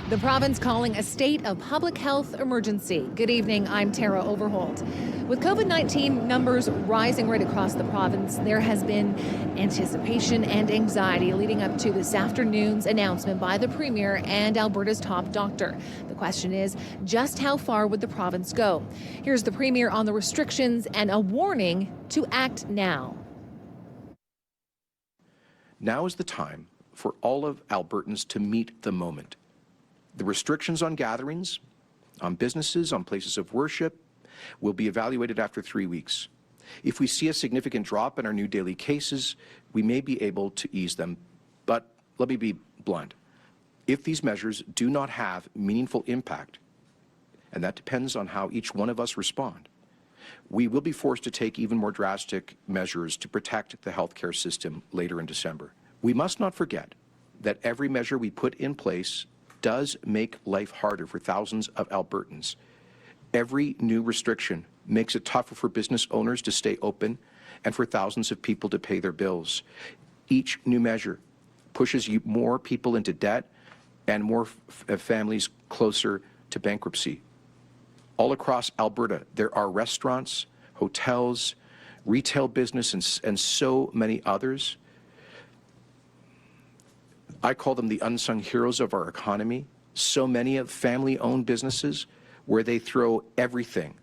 The province calling a state of public health emergency. Good evening, I'm Tara Overholt. With COVID-19 numbers rising right across the province, there has been anticipation and anxiety leading up to this afternoon's announcement by the Premier and Alberta's top doctor. The question is, just how far would the province go? Here's the Premier on the restrictions and a warning to act now. Now is the time for all of Albertans to meet the moment. The restrictions on gatherings, on businesses, on places of worship will be evaluated after 3 weeks. If we see a significant drop in our new daily cases, we may be able to ease them. But let me be blunt. If these measures do not have meaningful impact, and that depends on how each one of us respond, we will be forced to take even more drastic measures to protect the healthcare system later in December. We must not forget that every measure we put in place does make life harder for thousands of Albertans. Every new restriction makes it tougher for business owners to stay open and for thousands of people to pay their bills. Each new measure pushes more people into debt and more families closer to bankruptcy. All across Alberta, there are restaurants, hotels, retail business, and so many others. I call them the unsung heroes of our economy. So many of family-owned businesses where they throw everything,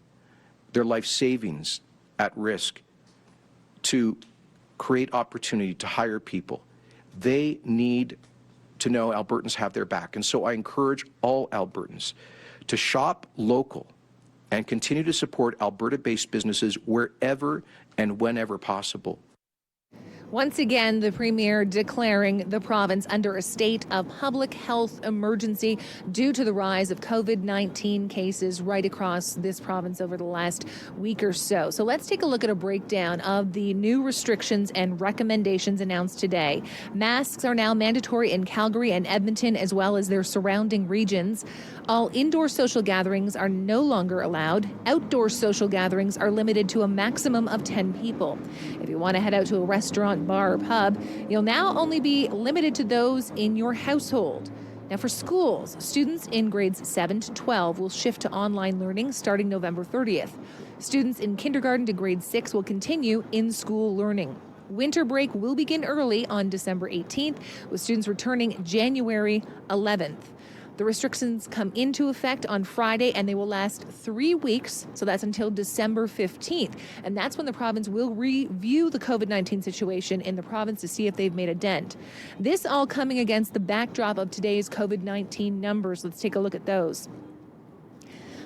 their life savings at risk to create opportunity to hire people. They need to know Albertans have their back. And so I encourage all Albertans to shop local and continue to support Alberta-based businesses wherever and whenever possible. Once again, the Premier declaring the province under a state of public health emergency due to the rise of COVID-19 cases right across this province over the last week or so. So let's take a look at a breakdown of the new restrictions and recommendations announced today. Masks are now mandatory in Calgary and Edmonton, as well as their surrounding regions. All indoor social gatherings are no longer allowed. Outdoor social gatherings are limited to a maximum of 10 people. If you want to head out to a restaurant, bar, or pub, you'll now only be limited to those in your household. Now for schools, students in grades 7 to 12 will shift to online learning starting November 30th. Students in kindergarten to grade 6 will continue in-school learning. Winter break will begin early on December 18th, with students returning January 11th. The restrictions come into effect on Friday, and they will last 3 weeks, so that's until December 15th. And that's when the province will review the COVID-19 situation in the province to see if they've made a dent. This all coming against the backdrop of today's COVID-19 numbers. Let's take a look at those.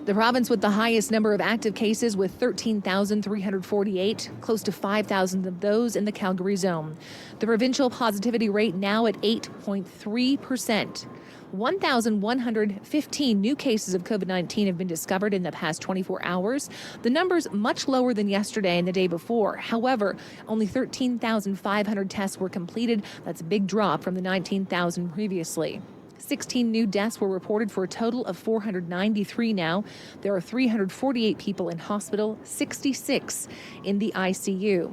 The province with the highest number of active cases with 13,348, close to 5,000 of those in the Calgary zone. The provincial positivity rate now at 8.3%. 1,115 new cases of COVID-19 have been discovered in the past 24 hours. The number's much lower than yesterday and the day before. However, only 13,500 tests were completed. That's a big drop from the 19,000 previously. 16 new deaths were reported for a total of 493 now. There are 348 people in hospital, 66 in the ICU.